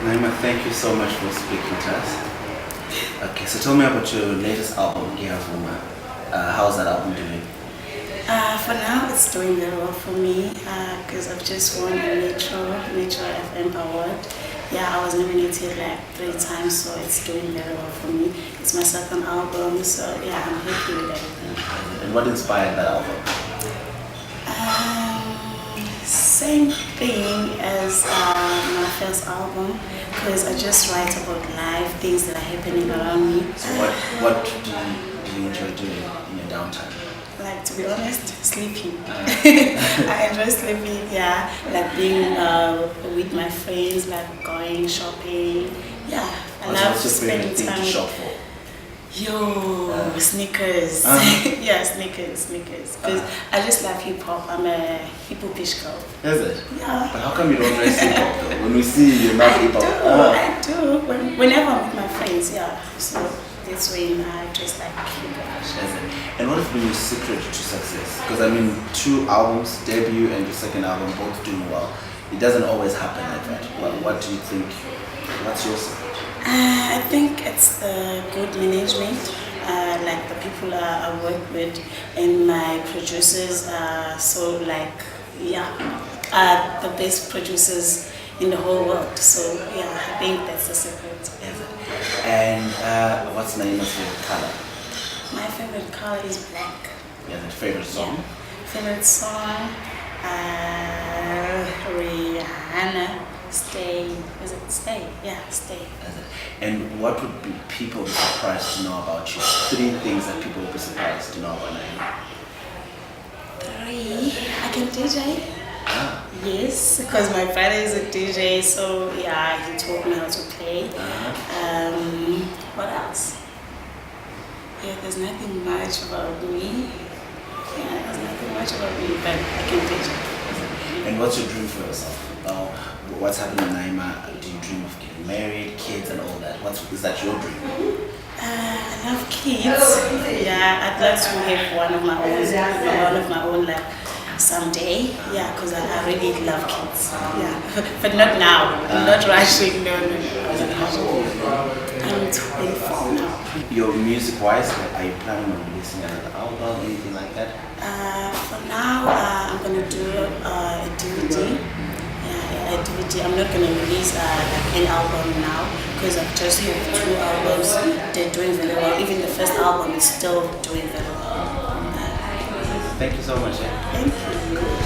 Naima, thank you so much for speaking to us. Okay, so tell me about your latest album, Gears Woman. How's that album doing? For now, it's doing very well for me because I've just won a Metro FM award. Yeah, I was nominated like 3 times, so it's doing very well for me. It's my second album, so yeah, I'm happy with everything. And what inspired that album? Same thing as my first album, because I just write about life, things that are happening around me. So what do you enjoy doing in your downtime? Like, to be honest, sleeping. I enjoy sleeping, yeah. Like being with my friends, like going shopping. Yeah, I love spending time. To shop for? Yo, sneakers. Yeah, sneakers. Because I just love hip hop. I'm a hip hopish girl. Is it? Yeah. But how come you don't dress hip hop though? When we see you, you're not hip hop. I do. Whenever I'm with my friends, yeah. So that's when I dress like hip hop. And what has been your secret to success? Because I mean, 2 albums, debut and your second album, both doing well. It doesn't always happen like that. What do you think? What's your secret? I think it's good management, like the people I work with, and my producers. So like, yeah, the best producers in the whole world. So yeah, I think that's the secret. And what's Naima's favorite color? My favorite color is black. Yeah, the favorite song? Yeah. Favorite song, Rihanna. Stay. Was it Stay? Yeah, Stay. And what would be people be surprised to know about you? 3 things that people would be surprised to know about Naima. 3. I can DJ. Yes, because my father is a DJ, so yeah, he taught me how to play. What else? Yeah, there's nothing much about me. Yeah, there's nothing much about me, but I can DJ. And what's your dream for yourself? What's happening in Naima? Do you dream of getting married, kids and all that? Is that your dream? I love kids. Yeah, I'd like to have one of my own like someday. Yeah, because I really love kids. Yeah, but not now. I'm not rushing. No. I'm 24 now. Your music-wise, are you planning on releasing another album, anything like that? For now, I'm gonna do a DVD. Yeah, a DVD. I'm not gonna release an album now because I've just have 2 albums. They're doing very well. Even the first album is still doing very well. Thank you so much. Thank you.